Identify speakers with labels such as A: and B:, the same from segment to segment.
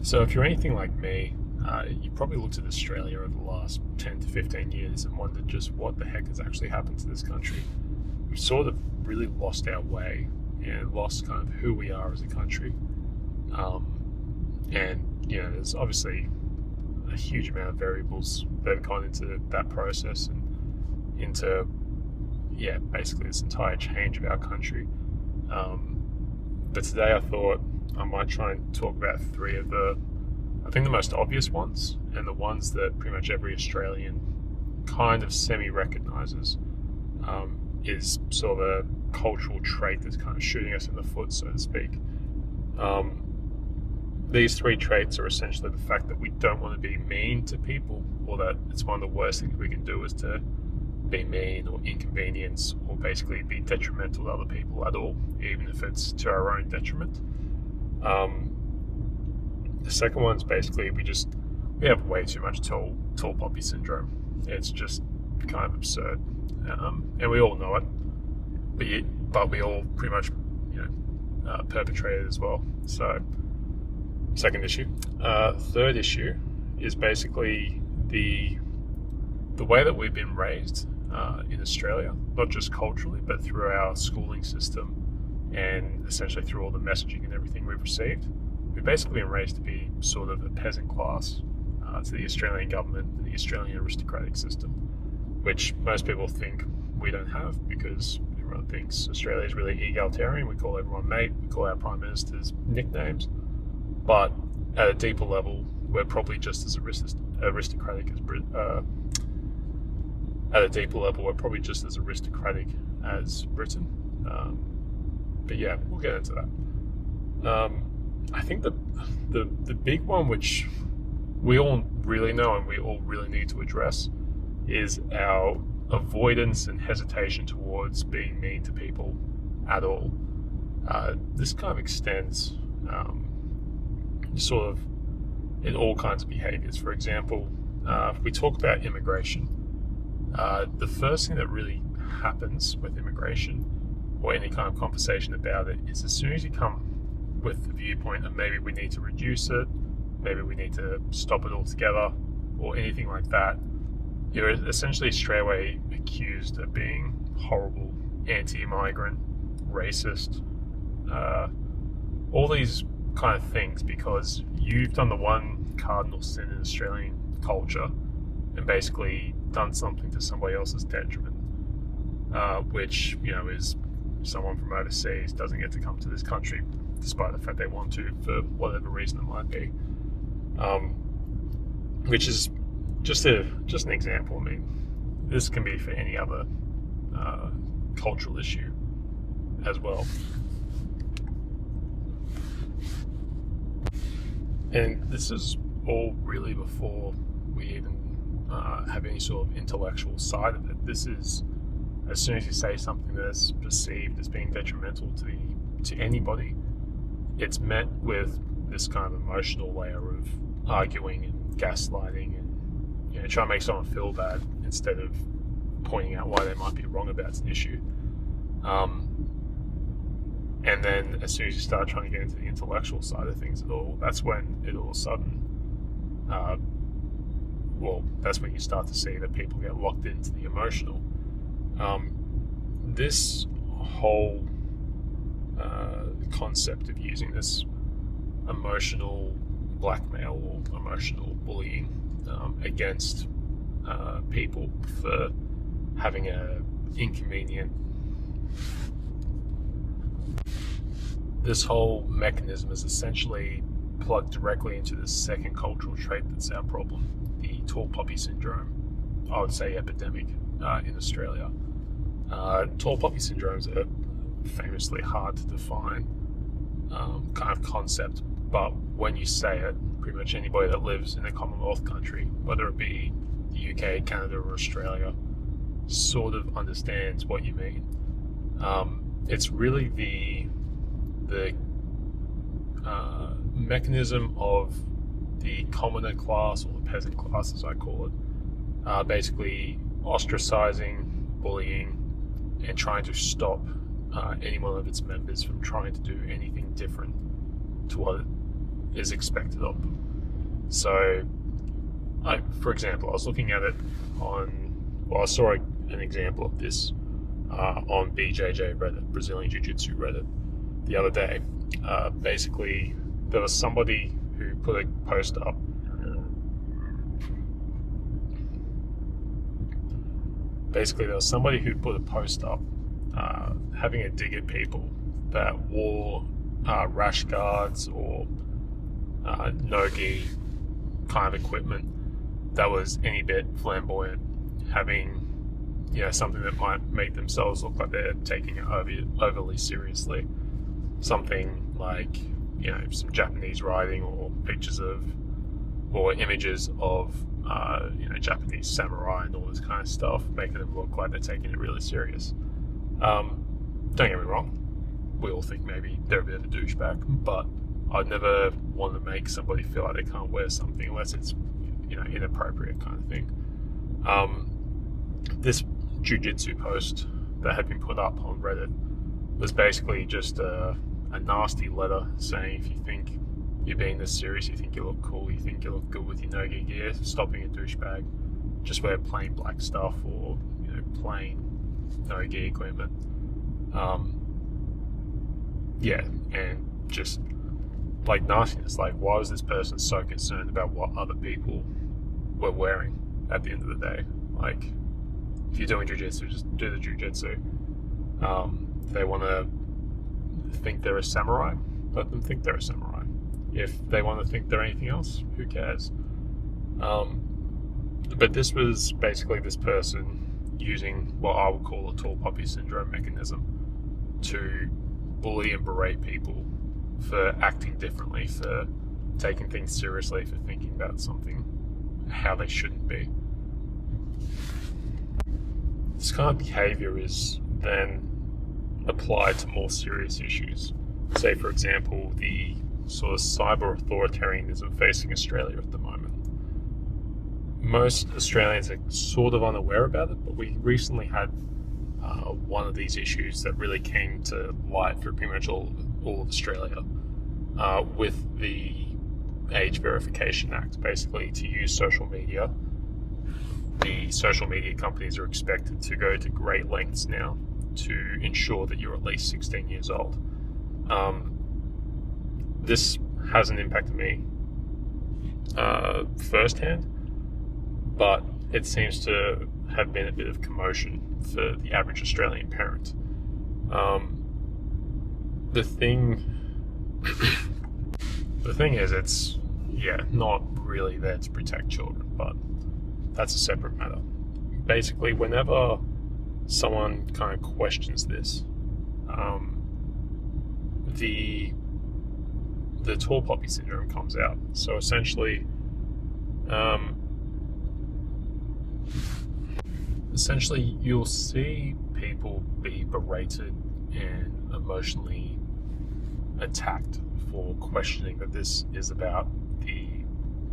A: So if you're anything like me, you probably looked at Australia over the last 10 to 15 years and wondered just what the heck has actually happened to this country. We've sort of really lost our way and lost kind of who we are as a country. There's obviously a huge amount of variables that have gone into that process and into, basically this entire change of our country. But today I thought I might try and talk about three of the most obvious ones, and the ones that pretty much every Australian kind of semi-recognises, is sort of a cultural trait that's kind of shooting us in the foot, so to speak. These three traits are essentially the fact that we don't want to be mean to people, or that it's one of the worst things we can do is to be mean or inconvenience or basically be detrimental to other people at all, even if it's to our own detriment. The second one's basically we have way too much tall poppy syndrome. It's just kind of absurd, and we all know it, but we all pretty much perpetrate it as well. So, second issue. Third issue is basically the way that we've been raised in Australia, not just culturally, but through our schooling system and essentially through all the messaging and everything we've received. We've basically been raised to be sort of a peasant class to the Australian government and the Australian aristocratic system, which most people think we don't have, because everyone thinks Australia is really egalitarian. We call everyone mate, we call our prime ministers nicknames, but at a deeper level, we're probably just as aristocratic as Britain. But yeah, we'll get into that. I think the big one, which we all really know and we all really need to address, is our avoidance and hesitation towards being mean to people at all. This kind of extends sort of in all kinds of behaviors. For example, if we talk about immigration, the first thing that really happens with immigration, or any kind of conversation about it, is as soon as you come with the viewpoint of maybe we need to reduce it, maybe we need to stop it altogether, or anything like that, you're essentially straight away accused of being horrible, anti-immigrant, racist, all these kind of things, because you've done the one cardinal sin in Australian culture and basically done something to somebody else's detriment, which is someone from overseas doesn't get to come to this country despite the fact they want to, for whatever reason it might be, which is just an example. I mean, this can be for any other cultural issue as well. And this is all really before we even have any sort of intellectual side of it. This is, as soon as you say something that's perceived as being detrimental to anybody, it's met with this kind of emotional layer of arguing and gaslighting and trying to make someone feel bad instead of pointing out why they might be wrong about an issue. And then as soon as you start trying to get into the intellectual side of things at all, that's when it all of a sudden, that's when you start to see that people get locked into the emotional. This whole concept of using this emotional blackmail or emotional bullying against people for having this whole mechanism is essentially plugged directly into the second cultural trait that's our problem, the tall poppy syndrome, I would say epidemic in Australia. Tall poppy syndrome is a famously hard to define kind of concept, but when you say it, pretty much anybody that lives in a Commonwealth country, whether it be the UK, Canada, or Australia, sort of understands what you mean. It's really the mechanism of the commoner class, or the peasant class as I call it, basically ostracizing, bullying, and trying to stop any one of its members from trying to do anything different to what is expected of them. So, for example, I was looking at it I saw an example of this on BJJ Reddit, Brazilian Jiu-Jitsu Reddit, the other day. Basically, there was somebody who put a post up. Having a dig at people that wore rash guards or no-gi kind of equipment that was any bit flamboyant, having something that might make themselves look like they're taking it overly seriously. Something like some Japanese writing or pictures of or images of Japanese samurai and all this kind of stuff, making them look like they're taking it really serious. Don't get me wrong, we all think maybe they're a bit of a douchebag, but I'd never want to make somebody feel like they can't wear something unless it's inappropriate kind of thing. This jiu-jitsu post that had been put up on Reddit was basically just a nasty letter saying, if you think you're being this serious, you think you look cool, you think you look good with your no-gi gear, stop being a douchebag, just wear plain black stuff or plain no-gi equipment. And just like nastiness. Like, why was this person so concerned about what other people were wearing at the end of the day? Like, if you're doing jiu-jitsu, just do the jiu-jitsu. If they want to think they're a samurai, let them think they're a samurai. If they want to think they're anything else, who cares? But this was basically this person using what I would call a tall poppy syndrome mechanism to bully and berate people for acting differently, for taking things seriously, for thinking about something how they shouldn't be. This kind of behavior is then applied to more serious issues. Say, for example, the sort of cyber authoritarianism facing Australia at the moment. Most Australians are sort of unaware about it, but we recently had one of these issues that really came to light for pretty much all of Australia with the Age Verification Act. Basically, to use social media, the social media companies are expected to go to great lengths now to ensure that you're at least 16 years old. This hasn't impacted me firsthand, but it seems to have been a bit of commotion for the average Australian parent. The thing is, it's not really there to protect children, but that's a separate matter. Basically, whenever someone kind of questions this, the tall poppy syndrome comes out. So essentially you'll see people be berated and emotionally attacked for questioning that this is about the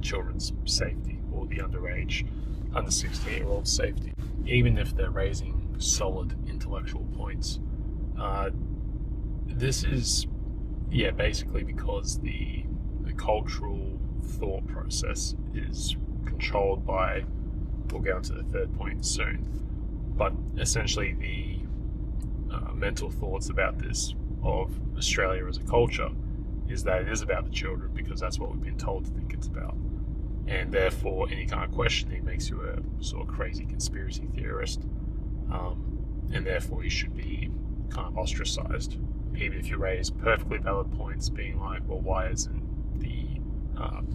A: children's safety or the under 16-year-old safety, even if they're raising solid intellectual points. This is basically because the cultural thought process is controlled by, we'll get onto the third point soon, but essentially the mental thoughts about this of Australia as a culture is that it is about the children because that's what we've been told to think it's about, and therefore any kind of questioning makes you a sort of crazy conspiracy theorist, and therefore you should be kind of ostracized, even if you raise perfectly valid points being like, well, why isn't the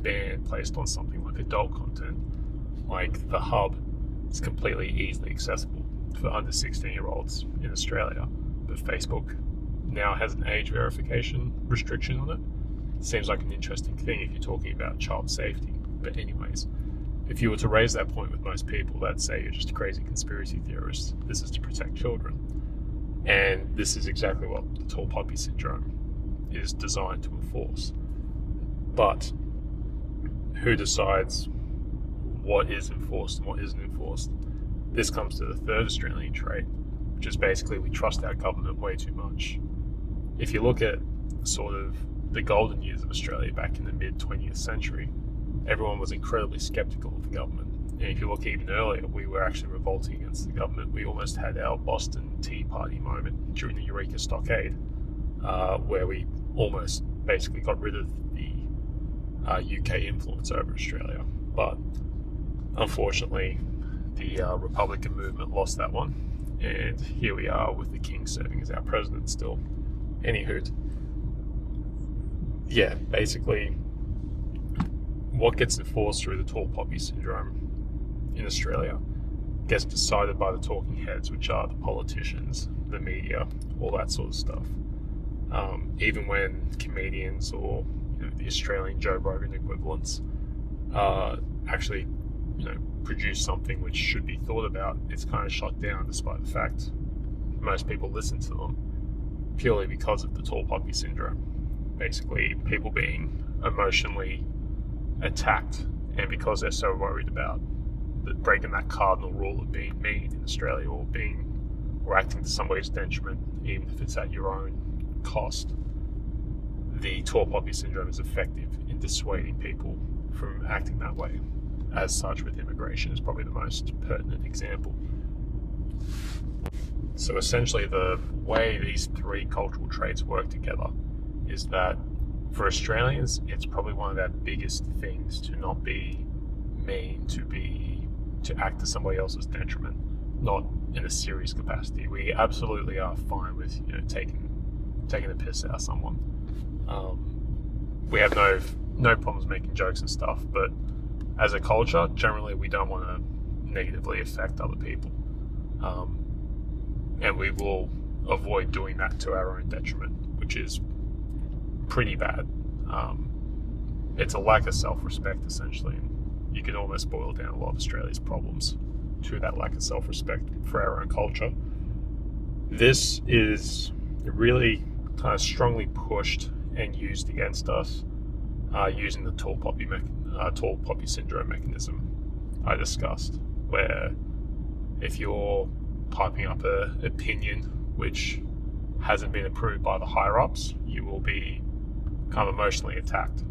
A: ban placed on something like adult content? Like the Hub is completely easily accessible for under 16-year-olds in Australia, but Facebook now has an age verification restriction on it. Seems like an interesting thing if you're talking about child safety. But anyways, if you were to raise that point with most people, they'd say you're just a crazy conspiracy theorist. This is to protect children. And this is exactly what the tall poppy syndrome is designed to enforce. But who decides what is enforced and what isn't enforced? This comes to the third Australian trait, which is basically we trust our government way too much. If you look at sort of the golden years of Australia back in the mid 20th century, everyone was incredibly skeptical of the government. And if you look even earlier, we were actually revolting against the government. We almost had our Boston Tea Party moment during the Eureka Stockade, where we almost basically got rid of the UK influence over Australia. But unfortunately, the Republican movement lost that one, and here we are with the King serving as our president still. Anywho, yeah, basically, what gets enforced through the tall poppy syndrome in Australia gets decided by the talking heads, which are the politicians, the media, all that sort of stuff. Even when comedians or the Australian Joe Rogan equivalents actually produce something which should be thought about, it's kind of shut down, despite the fact most people listen to them, purely because of the tall poppy syndrome. Basically, people being emotionally attacked, and because they're so worried about breaking that cardinal rule of being mean in Australia, or acting to somebody's detriment, even if it's at your own cost. The tall poppy syndrome is effective in dissuading people from acting that way. As such, with immigration is probably the most pertinent example. So essentially, the way these three cultural traits work together is that for Australians, it's probably one of our biggest things to not be mean, to act to somebody else's detriment, not in a serious capacity. We absolutely are fine with taking the piss out of someone. We have no problems making jokes and stuff, but as a culture, generally we don't want to negatively affect other people, and we will avoid doing that to our own detriment, which is pretty bad. It's a lack of self-respect, essentially, and you can almost boil down a lot of Australia's problems to that lack of self-respect for our own culture. This is really kind of strongly pushed and used against us using the tall poppy syndrome mechanism I discussed, where if you're piping up an opinion which hasn't been approved by the higher-ups, you will be kind of emotionally attacked.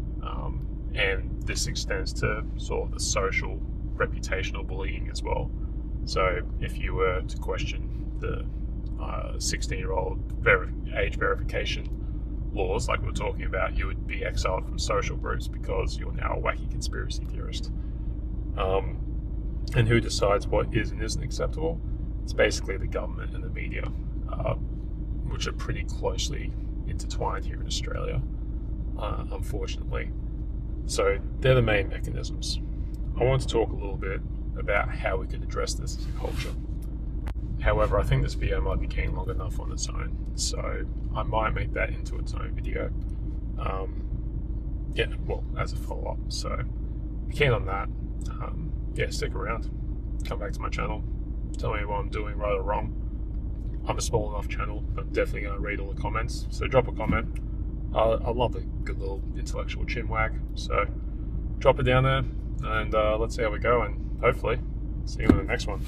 A: And this extends to sort of the social, reputational bullying as well. So if you were to question the 16-year-old age verification laws like we're talking about, you would be exiled from social groups because you're now a wacky conspiracy theorist. And who decides what is and isn't acceptable? It's basically the government and the media, which are pretty closely intertwined here in Australia, unfortunately. So they're the main mechanisms. I want to talk a little bit about how we could address this as a culture. However, I think this video might be getting long enough on its own, so I might make that into its own video. As a follow-up. So if you're keen on that, stick around. Come back to my channel. Tell me what I'm doing right or wrong. I'm a small enough channel. I'm definitely going to read all the comments. So drop a comment. I love a good little intellectual chin wag. So drop it down there, and let's see how we go. And hopefully see you in the next one.